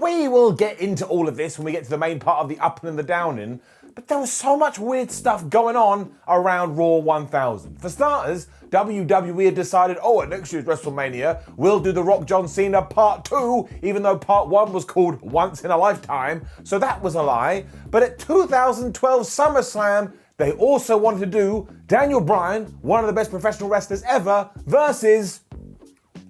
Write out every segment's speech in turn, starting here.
We will get into all of this when we get to the main part of the up and the downing, but there was so much weird stuff going on around Raw 1000. For starters, WWE had decided, at next year's WrestleMania, we'll do The Rock John Cena Part 2, even though Part 1 was called Once in a Lifetime, so that was a lie. But at 2012 SummerSlam, they also wanted to do Daniel Bryan, one of the best professional wrestlers ever, versus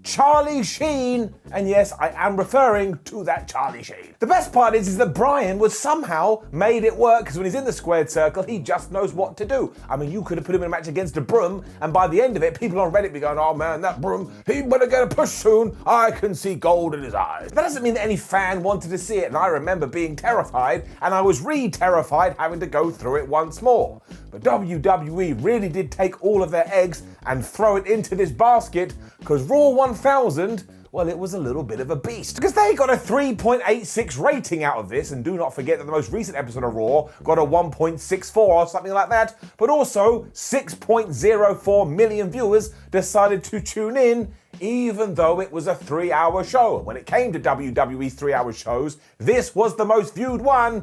Charlie Sheen, and yes, I am referring to that Charlie Sheen. The best part is that Bryan was somehow made it work, because when he's in the squared circle, he just knows what to do. I mean, you could have put him in a match against a broom, and by the end of it, people on Reddit be going, oh man, that broom, he better get a push soon, I can see gold in his eyes. That doesn't mean that any fan wanted to see it, and I remember being terrified, and I was re-terrified having to go through it once more. But WWE really did take all of their eggs and throw it into this basket, because Raw 1000, well, it was a little bit of a beast. Because they got a 3.86 rating out of this, and do not forget that the most recent episode of Raw got a 1.64 or something like that, but also 6.04 million viewers decided to tune in, even though it was a 3-hour show. When it came to WWE's 3-hour shows, this was the most viewed one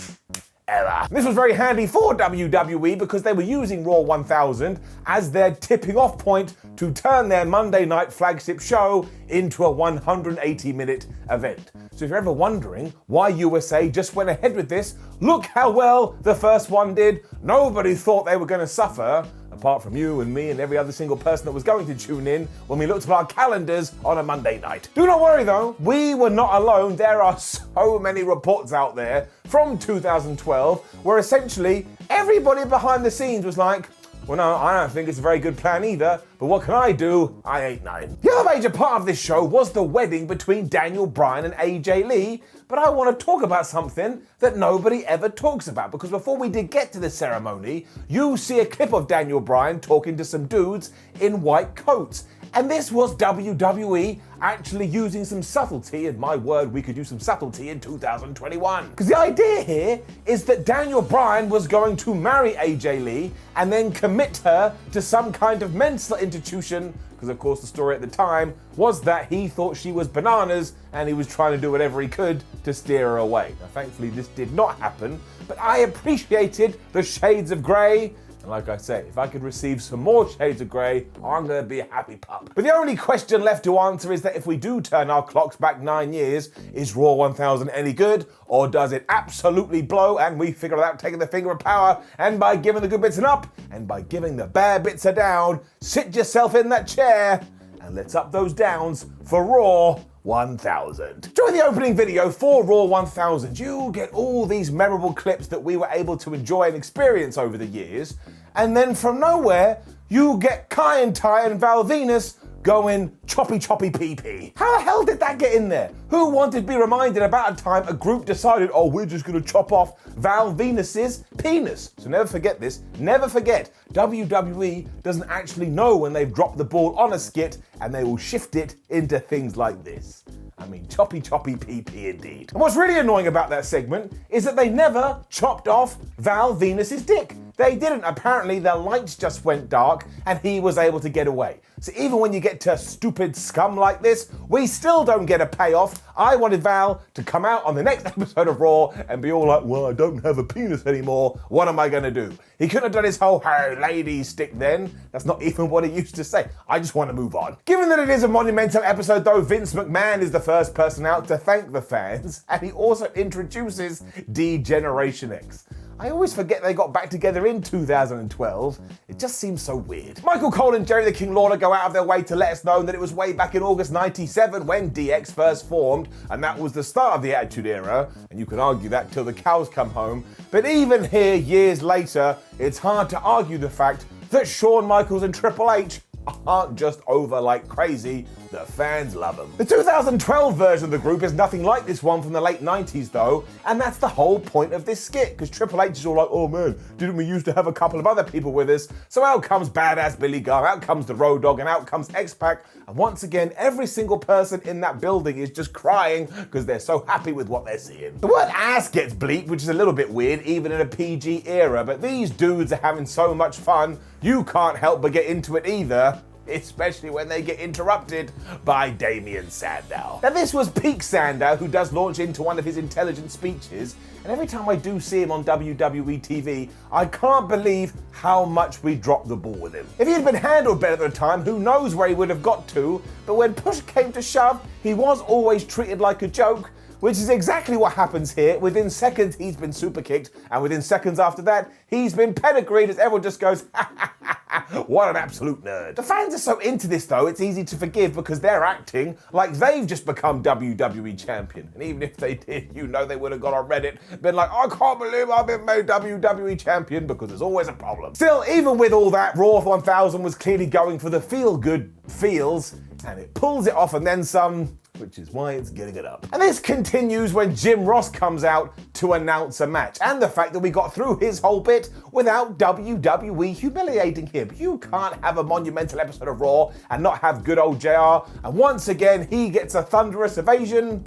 ever. This was very handy for WWE because they were using Raw 1000 as their tipping off point to turn their Monday night flagship show into a 180-minute event. So if you're ever wondering why USA just went ahead with this, look how well the first one did. Nobody thought they were going to suffer, apart from you and me and every other single person that was going to tune in when we looked at our calendars on a Monday night. Do not worry though, we were not alone. There are so many reports out there from 2012 where essentially everybody behind the scenes was like, well, no, I don't think it's a very good plan either, but what can I do? I ain't nine. The other major part of this show was the wedding between Daniel Bryan and AJ Lee, but I want to talk about something that nobody ever talks about, because before we did get to the ceremony, you see a clip of Daniel Bryan talking to some dudes in white coats. And this was WWE actually using some subtlety, and my word, we could use some subtlety in 2021. Because the idea here is that Daniel Bryan was going to marry AJ Lee and then commit her to some kind of mental institution, because of course the story at the time was that he thought she was bananas and he was trying to do whatever he could to steer her away. Now thankfully this did not happen, but I appreciated the shades of grey. And like I say, if I could receive some more shades of grey, I'm going to be a happy pup. But the only question left to answer is that if we do turn our clocks back 9 years, is Raw 1000 any good? Or does it absolutely blow and we figure it out taking the finger of power, and by giving the good bits an up, and by giving the bad bits a down, sit yourself in that chair and let's up those downs for Raw 1000. During the opening video for Raw 1000, you'll get all these memorable clips that we were able to enjoy and experience over the years, and then from nowhere, you get Kai and Ty and Val Venus going choppy choppy pee-pee. How the hell did that get in there? Who wanted to be reminded about a time a group decided, oh, we're just gonna chop off Val Venus's penis? So never forget this, never forget, WWE doesn't actually know when they've dropped the ball on a skit, and they will shift it into things like this. I mean, choppy choppy pee-pee indeed. And what's really annoying about that segment is that they never chopped off Val Venus's dick. They didn't. Apparently the lights just went dark and he was able to get away. So even when you get to stupid scum like this, we still don't get a payoff. I wanted Val to come out on the next episode of Raw and be all like, well, I don't have a penis anymore. What am I gonna do? He couldn't have done his whole, hey, ladies stick then. That's not even what he used to say. I just want to move on. Given that it is a monumental episode though, Vince McMahon is the first person out to thank the fans, and he also introduces D-Generation X. I always forget they got back together in 2012. It just seems so weird. Michael Cole and Jerry the King Lawler go out of their way to let us know that it was way back in August 97 when DX first formed, and that was the start of the Attitude Era, and you can argue that till the cows come home. But even here, years later, it's hard to argue the fact that Shawn Michaels and Triple H aren't just over like crazy. The fans love them. The 2012 version of the group is nothing like this one from the late 90s though, and that's the whole point of this skit, because Triple H is all like, oh man, didn't we used to have a couple of other people with us? So out comes Badass Billy Gunn, out comes the Road Dogg, and out comes X-Pac, and once again, every single person in that building is just crying because they're so happy with what they're seeing. The word ass gets bleeped, which is a little bit weird, even in a PG era, but these dudes are having so much fun, you can't help but get into it either. especially when they get interrupted by Damien Sandow. Now this was peak Sandow, who does launch into one of his intelligent speeches, and every time I do see him on WWE TV, I can't believe how much we dropped the ball with him. If he had been handled better at the time, who knows where he would have got to, but when push came to shove, he was always treated like a joke, which is exactly what happens here. Within seconds, he's been super kicked, and within seconds after that, he's been pedigreed as everyone just goes, ha ha ha ha, what an absolute nerd. The fans are so into this though, it's easy to forgive because they're acting like they've just become WWE champion. And even if they did, you know they would have gone on Reddit, been like, I can't believe I've been made WWE champion, because there's always a problem. Still, even with all that, Raw 1000 was clearly going for the feel-good feels, and it pulls it off and then some, which is why it's getting it up. And this continues when Jim Ross comes out to announce a match, and the fact that we got through his whole bit without WWE humiliating him. You can't have a monumental episode of Raw and not have good old JR, and once again he gets a thunderous evasion.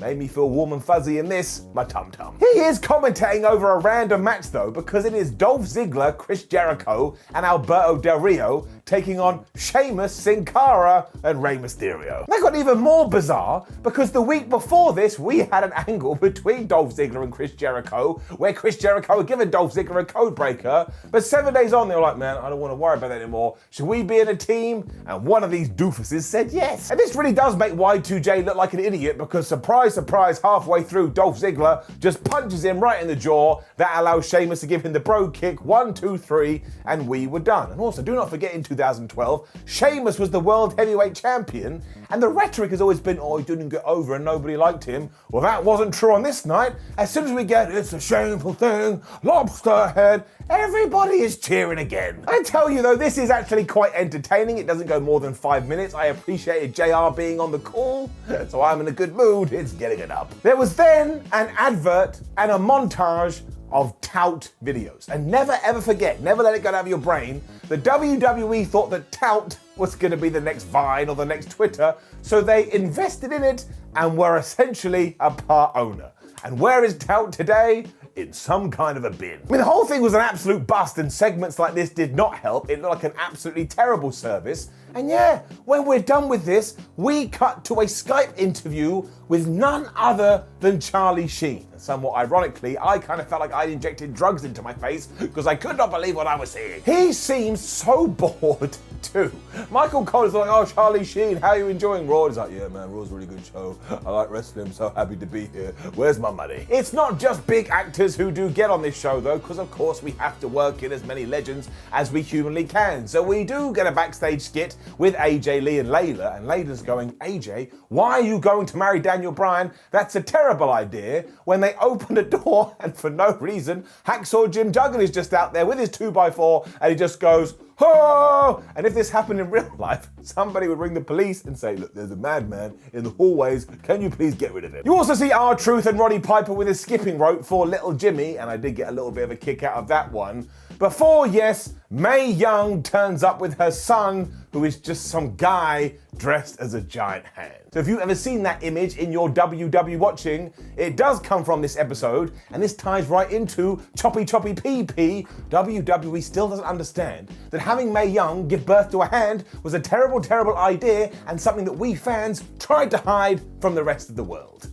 Made me feel warm and fuzzy in this, my tum-tum. He is commentating over a random match though, because it is Dolph Ziggler, Chris Jericho, and Alberto Del Rio taking on Sheamus, Sin Cara, and Rey Mysterio. That got even more bizarre, because the week before this, we had an angle between Dolph Ziggler and Chris Jericho, where Chris Jericho had given Dolph Ziggler a code breaker, but 7 days on, they were like, man, I don't want to worry about that anymore. Should we be in a team? And one of these doofuses said yes. And this really does make Y2J look like an idiot, because surprise, surprise, halfway through, Dolph Ziggler just punches him right in the jaw. That allows Sheamus to give him the bro kick, 1, 2, 3, and we were done. And also, do not forget, in 2012, Sheamus was the world heavyweight champion, and the rhetoric has always been, oh, he didn't get over and nobody liked him. Well, that wasn't true on this night. As soon as we get, it's a shameful thing, lobster head, everybody is cheering again. I tell you though, this is actually quite entertaining. It doesn't go more than 5 minutes. I appreciated JR being on the call, so I'm in a good mood. It's getting it up. There was then an advert and a montage of tout videos. And never ever forget, never let it go out of your brain, the WWE thought that tout was going to be the next Vine or the next Twitter, so they invested in it and were essentially a part owner. And where is tout today? In some kind of a bin. I mean, the whole thing was an absolute bust, and segments like this did not help. It looked like an absolutely terrible service. And yeah, when we're done with this, we cut to a Skype interview with none other than Charlie Sheen. And somewhat ironically, I kind of felt like I'd injected drugs into my face because I could not believe what I was seeing. He seems so bored too. Michael Cole is like, oh, Charlie Sheen, how are you enjoying Raw? He's like, yeah, man, Raw's a really good show. I like wrestling, I'm so happy to be here. Where's my money? It's not just big actors who do get on this show though, because of course we have to work in as many legends as we humanly can. So we do get a backstage skit with AJ Lee and Layla, and Layla's going, AJ, why are you going to marry Daniel Bryan? That's a terrible idea. When they open the door, and for no reason, Hacksaw Jim Duggan is just out there with his 2x4, and he just goes, oh! And if this happened in real life, somebody would ring the police and say, look, there's a madman in the hallways, can you please get rid of him? You also see R-Truth and Roddy Piper with a skipping rope for little Jimmy, and I did get a little bit of a kick out of that one. Before, yes, Mae Young turns up with her son, who is just some guy dressed as a giant hand. So if you've ever seen that image in your WW watching, it does come from this episode, and this ties right into Choppy Choppy PP. WWE still doesn't understand that having Mae Young give birth to a hand was a terrible, terrible idea, and something that we fans tried to hide from the rest of the world.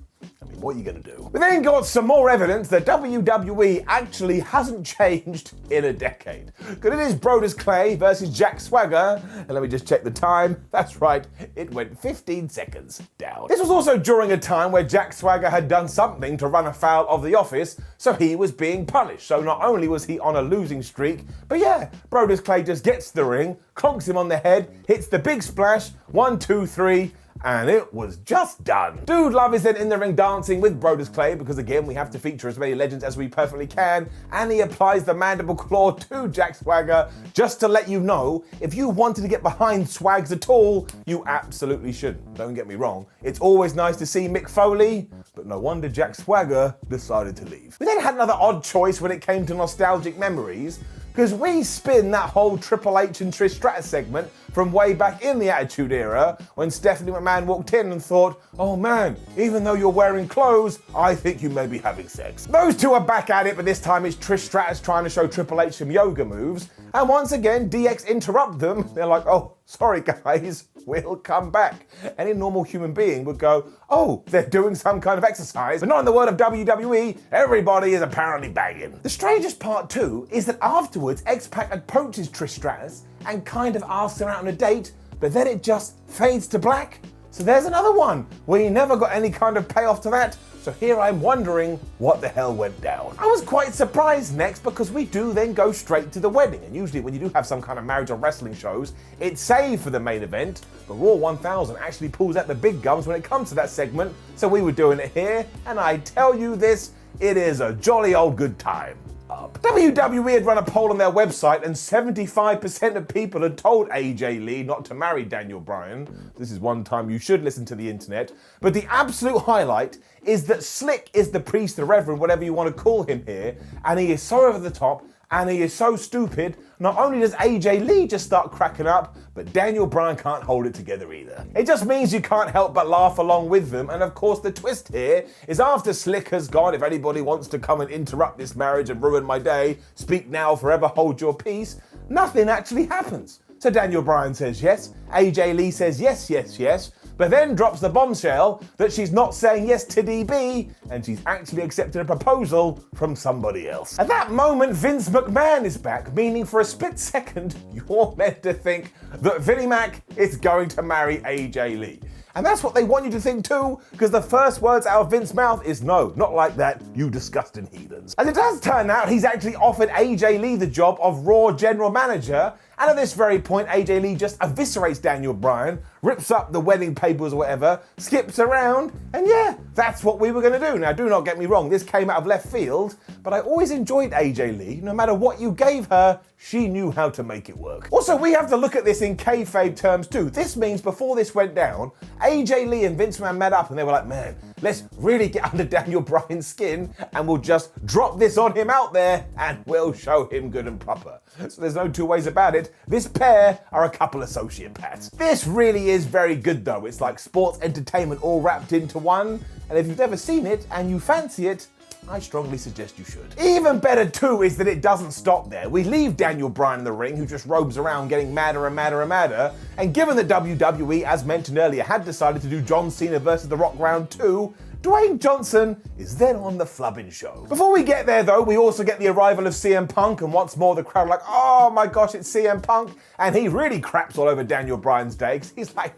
What are you gonna do? We then got some more evidence that WWE actually hasn't changed in a decade. Because it is Brodus Clay versus Jack Swagger, and let me just check the time. That's right, it went 15 seconds down. This was also during a time where Jack Swagger had done something to run afoul of the office, so he was being punished. So not only was he on a losing streak, but yeah, Brodus Clay just gets to the ring, clonks him on the head, hits the big splash, 1, 2, 3, and it was just done. Dude Love is then in the ring dancing with Brodus Clay, because again, we have to feature as many legends as we perfectly can, and he applies the mandible claw to Jack Swagger, just to let you know, if you wanted to get behind Swags at all, you absolutely shouldn't. Don't get me wrong, it's always nice to see Mick Foley, but no wonder Jack Swagger decided to leave. We then had another odd choice when it came to nostalgic memories, because we spin that whole Triple H and Trish Stratus segment from way back in the Attitude Era, when Stephanie McMahon walked in and thought, oh man, even though you're wearing clothes, I think you may be having sex. Those two are back at it, but this time it's Trish Stratus trying to show Triple H some yoga moves, and once again, DX interrupt them. They're like, oh, sorry guys, we'll come back. Any normal human being would go, oh, they're doing some kind of exercise, but not in the world of WWE, everybody is apparently banging. The strangest part too is that afterwards, X-Pac approaches Trish Stratus and kind of asks her out on a date, but then it just fades to black. So there's another one where you never got any kind of payoff to that. So here I'm wondering what the hell went down. I was quite surprised next because we do then go straight to the wedding. And usually when you do have some kind of marriage or wrestling shows, it's saved for the main event. But Raw 1000 actually pulls out the big guns when it comes to that segment. So we were doing it here. And I tell you this, it is a jolly old good time. WWE had run a poll on their website and 75% of people had told AJ Lee not to marry Daniel Bryan. This is one time you should listen to the internet. But the absolute highlight is that Slick is the priest, the reverend, whatever you want to call him here, and he is so over the top and he is so stupid. Not only does AJ Lee just start cracking up, but Daniel Bryan can't hold it together either. It just means you can't help but laugh along with them. And of course the twist here is after Slick has gone, if anybody wants to come and interrupt this marriage and ruin my day, speak now, forever hold your peace, nothing actually happens. So Daniel Bryan says yes, AJ Lee says yes, yes, yes, but then drops the bombshell that she's not saying yes to DB and she's actually accepted a proposal from somebody else. At that moment, Vince McMahon is back, meaning for a split second, you're meant to think that Vinnie Mac is going to marry AJ Lee. And that's what they want you to think too, because the first words out of Vince's mouth is no, not like that, you disgusting heathens. As it does turn out, he's actually offered AJ Lee the job of Raw General Manager, and at this very point, AJ Lee just eviscerates Daniel Bryan, rips up the wedding papers or whatever, skips around, and yeah, that's what we were going to do. Now, do not get me wrong, this came out of left field, but I always enjoyed AJ Lee. No matter what you gave her, she knew how to make it work. Also, we have to look at this in kayfabe terms too. This means before this went down, AJ Lee and Vince McMahon met up and they were like, man, let's really get under Daniel Bryan's skin and we'll just drop this on him out there and we'll show him good and proper. So there's no two ways about it. This pair are a couple of sociopaths. This really is very good though. It's like sports entertainment all wrapped into one. And if you've never seen it and you fancy it, I strongly suggest you should. Even better too is that it doesn't stop there. We leave Daniel Bryan in the ring, who just roams around getting madder and madder and madder. And given that WWE, as mentioned earlier, had decided to do John Cena versus The Rock round 2, Dwayne Johnson is then on the flubbing show. Before we get there though, we also get the arrival of CM Punk, and once more the crowd are like, oh my gosh, it's CM Punk. And he really craps all over Daniel Bryan's day, because he's like,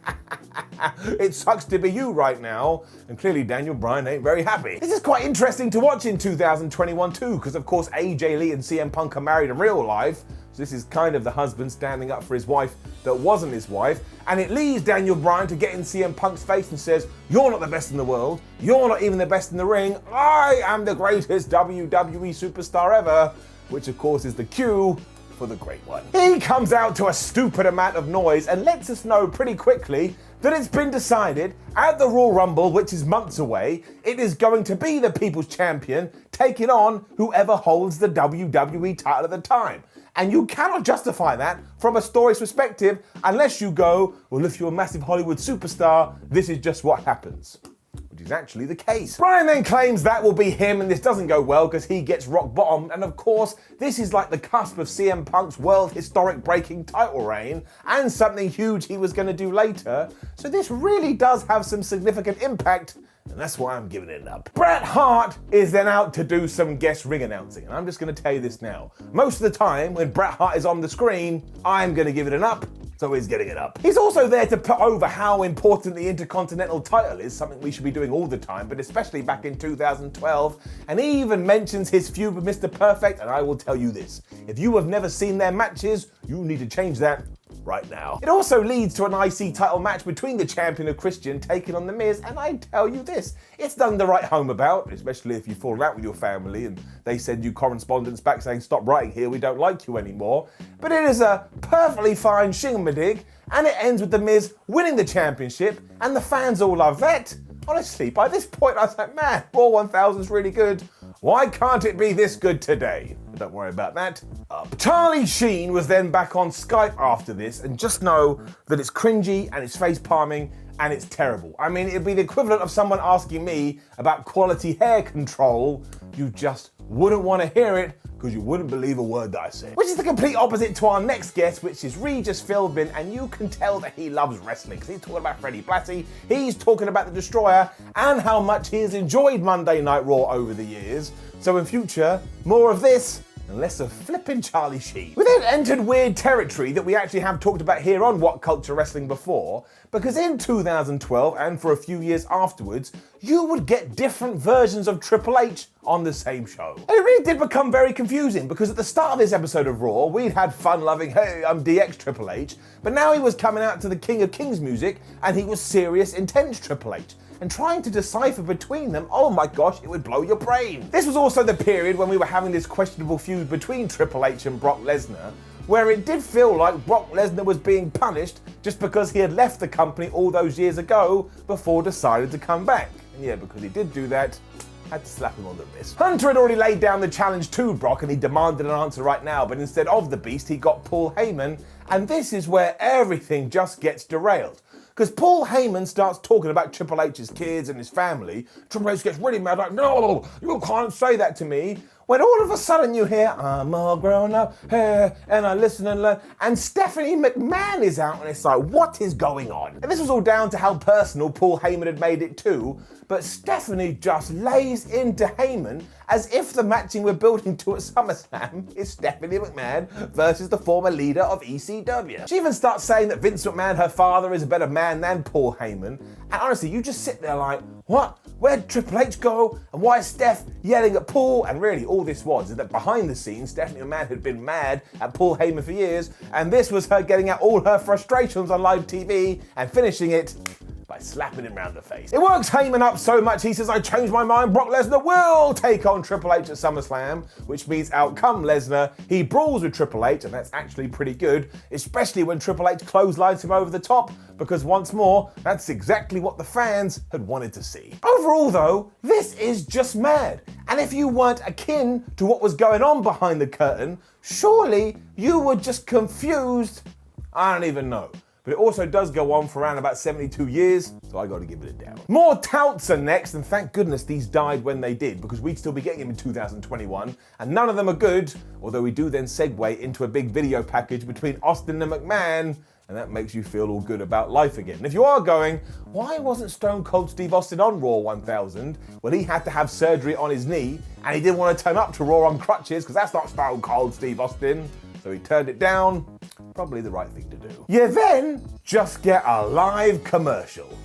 it sucks to be you right now. And clearly Daniel Bryan ain't very happy. This is quite interesting to watch in 2021 too, because of course AJ Lee and CM Punk are married in real life. So this is kind of the husband standing up for his wife that wasn't his wife. And it leads Daniel Bryan to get in CM Punk's face and says, you're not the best in the world. You're not even the best in the ring. I am the greatest WWE superstar ever. Which of course is the cue for the great one. He comes out to a stupid amount of noise and lets us know pretty quickly that it's been decided at the Royal Rumble, which is months away, it is going to be the People's Champion taking on whoever holds the WWE title at the time. And you cannot justify that from a story's perspective unless you go, well, if you're a massive Hollywood superstar, this is just what happens. Which is actually the case. Bryan then claims that will be him, and this doesn't go well because he gets rock bottom. And of course, this is like the cusp of CM Punk's world historic breaking title reign and something huge he was going to do later. So this really does have some significant impact, and that's why I'm giving it an up. Bret Hart is then out to do some guest ring announcing, and I'm just going to tell you this now. Most of the time when Bret Hart is on the screen, I'm going to give it an up. So he's getting it up. He's also there to put over how important the Intercontinental title is, something we should be doing all the time, but especially back in 2012. And he even mentions his feud with Mr. Perfect, and I will tell you this. If you have never seen their matches, you need to change that right now. It also leads to an IC title match between the champion of Christian taking on The Miz, and I tell you this, it's done to write home about, especially if you fall out with your family and they send you correspondence back saying, stop writing here, we don't like you anymore. But it is a perfectly fine shingadig, and it ends with The Miz winning the championship, and the fans all love that. Honestly, by this point I was like, man, Raw 1000 is really good. Why can't it be this good today? But don't worry about that. Charlie Sheen was then back on Skype after this, and just know that it's cringy and it's face palming and it's terrible. I mean, it'd be the equivalent of someone asking me about quality hair control. You just wouldn't want to hear it because you wouldn't believe a word that I say. Which is the complete opposite to our next guest, which is Regis Philbin, and you can tell that he loves wrestling because he's talking about Freddie Blassie, he's talking about The Destroyer, and how much he has enjoyed Monday Night Raw over the years. So in future, more of this and less of flipping Charlie Sheen. We then entered weird territory that we actually have talked about here on WhatCulture Wrestling before, because in 2012 and for a few years afterwards, you would get different versions of Triple H on the same show. And it really did become very confusing because at the start of this episode of Raw, we'd had fun loving, hey, I'm DX Triple H, but now he was coming out to the King of Kings music and he was serious, intense Triple H. And trying to decipher between them, oh my gosh, it would blow your brain. This was also the period when we were having this questionable feud between Triple H and Brock Lesnar, where it did feel like Brock Lesnar was being punished just because he had left the company all those years ago before decided to come back. And yeah, because he did do that, had to slap him on the wrist. Hunter had already laid down the challenge to Brock and he demanded an answer right now, but instead of the Beast, he got Paul Heyman, and this is where everything just gets derailed. Because Paul Heyman starts talking about Triple H's kids and his family. Triple H gets really mad, like, no, you can't say that to me. When all of a sudden you hear, I'm all grown up, and I listen and learn, and Stephanie McMahon is out, and it's like, what is going on? And this was all down to how personal Paul Heyman had made it too, but Stephanie just lays into Heyman as if the matching we're building to at SummerSlam is Stephanie McMahon versus the former leader of ECW. She even starts saying that Vince McMahon, her father, is a better man than Paul Heyman, and honestly, you just sit there like, what? Where'd Triple H go? And why is Steph yelling at Paul? And really, all this was is that behind the scenes, Stephanie McMahon had been mad at Paul Heyman for years, and this was her getting out all her frustrations on live TV and finishing it by slapping him round the face. It works Heyman up so much, he says, I changed my mind, Brock Lesnar will take on Triple H at SummerSlam, which means out come Lesnar, he brawls with Triple H, and that's actually pretty good, especially when Triple H clotheslines him over the top, because once more, that's exactly what the fans had wanted to see. Overall though, this is just mad, and if you weren't akin to what was going on behind the curtain, surely you were just confused, I don't even know. But it also does go on for around about 72 years, so I gotta give it a down. More touts are next, and thank goodness these died when they did, because we'd still be getting them in 2021, and none of them are good, although we do then segue into a big video package between Austin and McMahon, and that makes you feel all good about life again. And if you are going, why wasn't Stone Cold Steve Austin on Raw 1000? Well, he had to have surgery on his knee, and he didn't want to turn up to Raw on crutches, because that's not Stone Cold Steve Austin. So he turned it down, probably the right thing to do. You then just get a live commercial.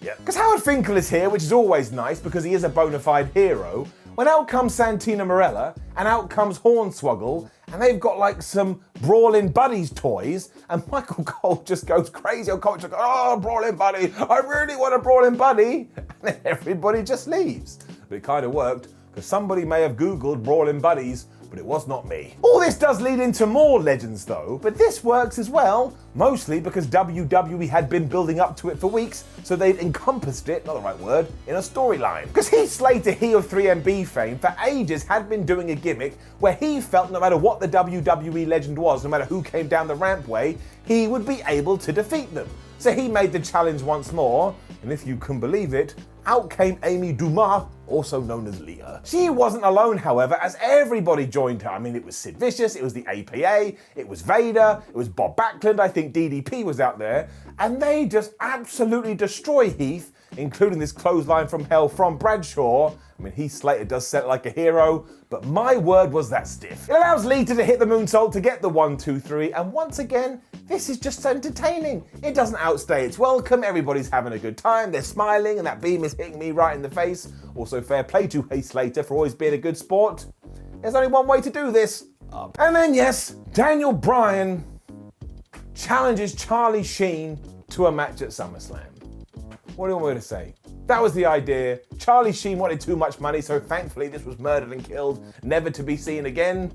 Yep. Because Howard Finkel is here, which is always nice because he is a bona fide hero, when out comes Santina Marella and out comes Hornswoggle, and they've got like some Brawling Buddies toys, and Michael Cole just goes crazy on commentary, oh, Brawling Buddy, I really want a Brawling Buddy, and then everybody just leaves. But it kind of worked, because somebody may have Googled Brawling Buddies, but it was not me. All this does lead into more legends though, but this works as well, mostly because WWE had been building up to it for weeks, so they'd encompassed it, not the right word, in a storyline. Because Heath Slater, he of 3MB fame, for ages had been doing a gimmick where he felt no matter what the WWE legend was, no matter who came down the rampway, he would be able to defeat them. So he made the challenge once more, and if you can believe it, out came Amy Dumas, also known as Lita. She wasn't alone, however, as everybody joined her. I mean, it was Sid Vicious, it was the APA, it was Vader, it was Bob Backlund, I think DDP was out there, and they just absolutely destroy Heath, including this clothesline from hell from Bradshaw. I mean, Heath Slater does set like a hero, but my word was that stiff. It allows Lita to hit the moonsault to get the 1, 2, 3, and once again, this is just entertaining. It doesn't outstay its welcome, everybody's having a good time, they're smiling, and that beam is hitting me right in the face. Also, fair play to Heath Slater for always being a good sport. There's only one way to do this, up. And then yes, Daniel Bryan challenges Charlie Sheen to a match at SummerSlam. What do you want me to say? That was the idea. Charlie Sheen wanted too much money, so thankfully this was murdered and killed, never to be seen again.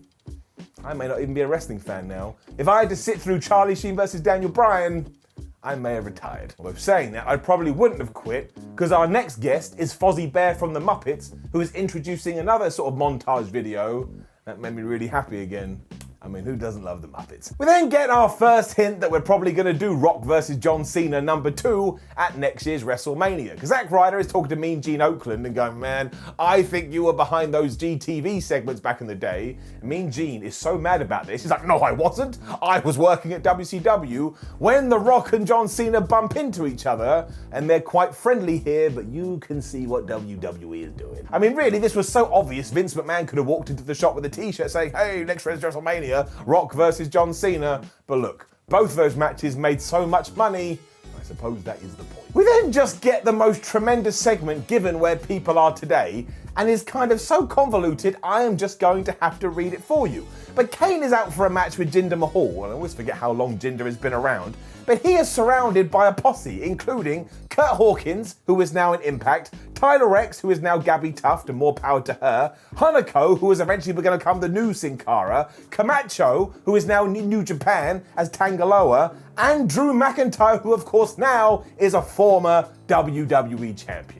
I may not even be a wrestling fan now. If I had to sit through Charlie Sheen versus Daniel Bryan, I may have retired. Although saying that, I probably wouldn't have quit, because our next guest is Fozzie Bear from the Muppets, who is introducing another sort of montage video that made me really happy again. I mean, who doesn't love the Muppets? We then get our first hint that we're probably going to do Rock versus John Cena #2 at next year's WrestleMania. Because Zack Ryder is talking to Mean Gene Okerlund and going, man, I think you were behind those GTV segments back in the day. And Mean Gene is so mad about this. He's like, no, I wasn't. I was working at WCW when The Rock and John Cena bump into each other. And they're quite friendly here, but you can see what WWE is doing. I mean, really, this was so obvious. Vince McMahon could have walked into the shop with a t-shirt saying, hey, next year's WrestleMania, Rock versus John Cena. But look, both of those matches made so much money. I suppose that is the point. We then just get the most tremendous segment given where people are today, and is kind of so convoluted, I am just going to have to read it for you. But Kane is out for a match with Jinder Mahal, and I always forget how long Jinder has been around, but he is surrounded by a posse, including Kurt Hawkins, who is now in Impact, Tyler Rex, who is now Gabby Tuft, and more power to her, Hanako, who is eventually going to become the new Sin Cara, Camacho, who is now New Japan as Tangaloa, and Drew McIntyre, who of course now is a former WWE champion.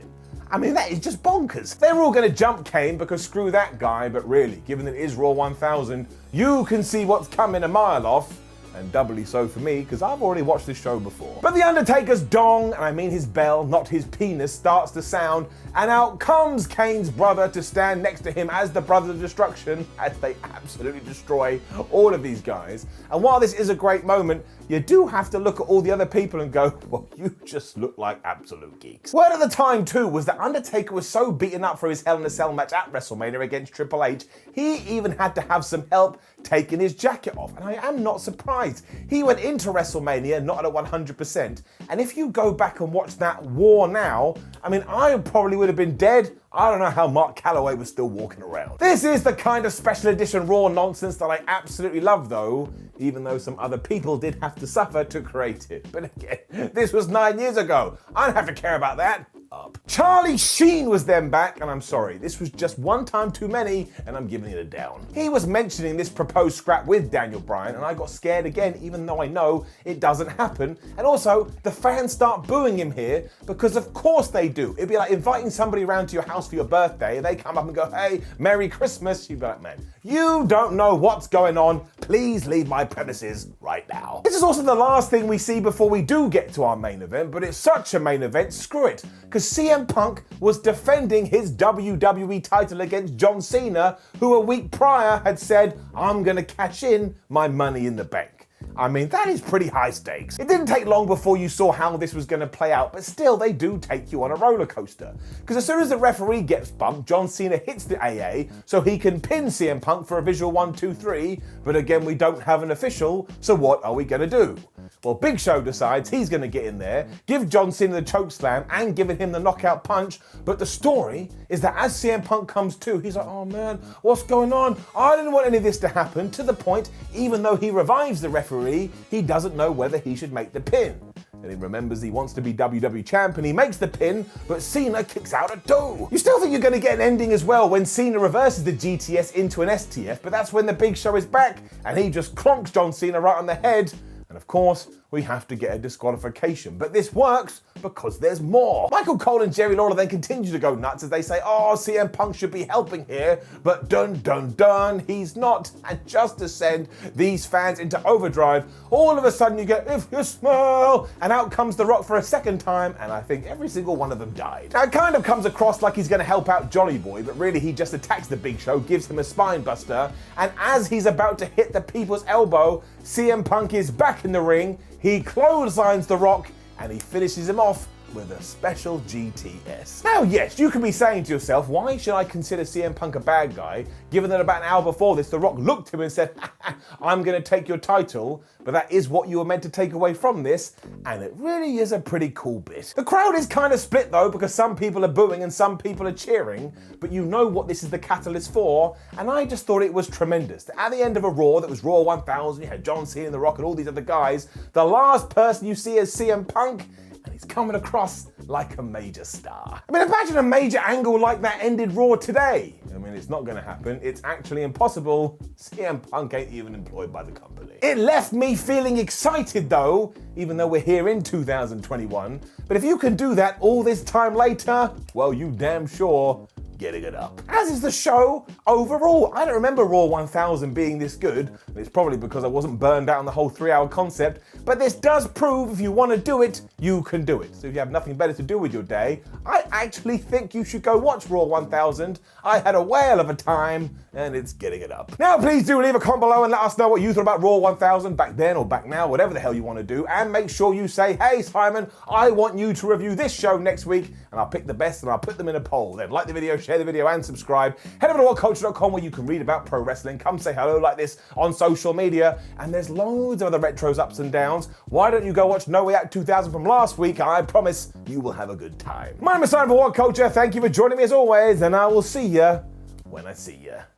I mean, that is just bonkers. They're all going to jump Kane because screw that guy, but really, given that it is Raw 1000, you can see what's coming a mile off. And doubly so for me, because I've already watched this show before. But The Undertaker's dong, and I mean his bell, not his penis, starts to sound, and out comes Kane's brother to stand next to him as the Brother of Destruction, as they absolutely destroy all of these guys. And while this is a great moment, you do have to look at all the other people and go, well, you just look like absolute geeks. Word at the time, too, was that Undertaker was so beaten up for his Hell in a Cell match at WrestleMania against Triple H, he even had to have some help taking his jacket off. And I am not surprised. He went into WrestleMania not at 100%. And if you go back and watch that War now, I mean, I probably would have been dead. I don't know how Mark Calloway was still walking around. This is the kind of special edition Raw nonsense that I absolutely love, though, even though some other people did have to suffer to create it. But again, this was 9 years ago. I don't have to care about that. Up. Charlie Sheen was then back, and I'm sorry, this was just one time too many, and I'm giving it a down. He was mentioning this proposed scrap with Daniel Bryan, and I got scared again, even though I know it doesn't happen. And also, the fans start booing him here, because of course they do. It'd be like inviting somebody around to your house for your birthday, and they come up and go, hey, Merry Christmas. You'd be like, man, you don't know what's going on. Please leave my premises right now. This is also the last thing we see before we do get to our main event, but it's such a main event, screw it. Because CM Punk was defending his WWE title against John Cena, who a week prior had said, I'm gonna cash in my Money in the Bank. I mean, that is pretty high stakes. It didn't take long before you saw how this was going to play out, but still, they do take you on a roller coaster. Because as soon as the referee gets bumped, John Cena hits the AA so he can pin CM Punk for a visual 1, 2, 3, but again, we don't have an official, so what are we going to do? Well, Big Show decides he's going to get in there, give John Cena the choke slam and giving him the knockout punch, but the story is that as CM Punk comes to, he's like, oh man, what's going on? I didn't want any of this to happen, to the point, even though he revives the referee, he doesn't know whether he should make the pin. And he remembers he wants to be WWE champ and he makes the pin, but Cena kicks out at 2. You still think you're going to get an ending as well when Cena reverses the GTS into an STF, but that's when the Big Show is back and he just clonks John Cena right on the head. And of course, we have to get a disqualification. But this works because there's more. Michael Cole and Jerry Lawler then continue to go nuts as they say, oh, CM Punk should be helping here, but dun dun dun, he's not. And just to send these fans into overdrive, all of a sudden you get, if you smile, and out comes The Rock for a second time, and I think every single one of them died. Now, it kind of comes across like he's going to help out Jolly Boy, but really he just attacks the Big Show, gives him a spine buster, and as he's about to hit the people's elbow, CM Punk is back in the ring, he clotheslines The Rock, and he finishes him off with a special GTS. Now, yes, you can be saying to yourself, why should I consider CM Punk a bad guy, given that about an hour before this, The Rock looked at him and said, I'm going to take your title, but that is what you were meant to take away from this, and it really is a pretty cool bit. The crowd is kind of split though, because some people are booing and some people are cheering, but you know what this is the catalyst for, and I just thought it was tremendous. At the end of a Raw that was Raw 1000, you had John Cena and The Rock and all these other guys, the last person you see is CM Punk, and he's coming across like a major star. I mean, imagine a major angle like that ended Raw today. I mean, it's not gonna happen. It's actually impossible. CM Punk ain't even employed by the company. It left me feeling excited though, even though we're here in 2021. But if you can do that all this time later, well, you damn sure getting it up. As is the show overall. I don't remember Raw 1000 being this good, and it's probably because I wasn't burned out on the whole 3-hour concept, but this does prove if you want to do it, you can do it. So if you have nothing better to do with your day, I actually think you should go watch Raw 1000. I had a whale of a time, and it's getting it up. Now please do leave a comment below and let us know what you thought about Raw 1000 back then or back now, whatever the hell you want to do, and make sure you say, hey Simon, I want you to review this show next week, and I'll pick the best and I'll put them in a poll. Then like the video, share the video, and subscribe. Head over to WhatCulture.com where you can read about pro wrestling. Come say hello like this on social media, and there's loads of other retros, ups and downs. Why don't you go watch No Way Out 2000 from last week? I promise you will have a good time. My name is Simon for WhatCulture. Thank you for joining me as always, and I will see ya when I see ya.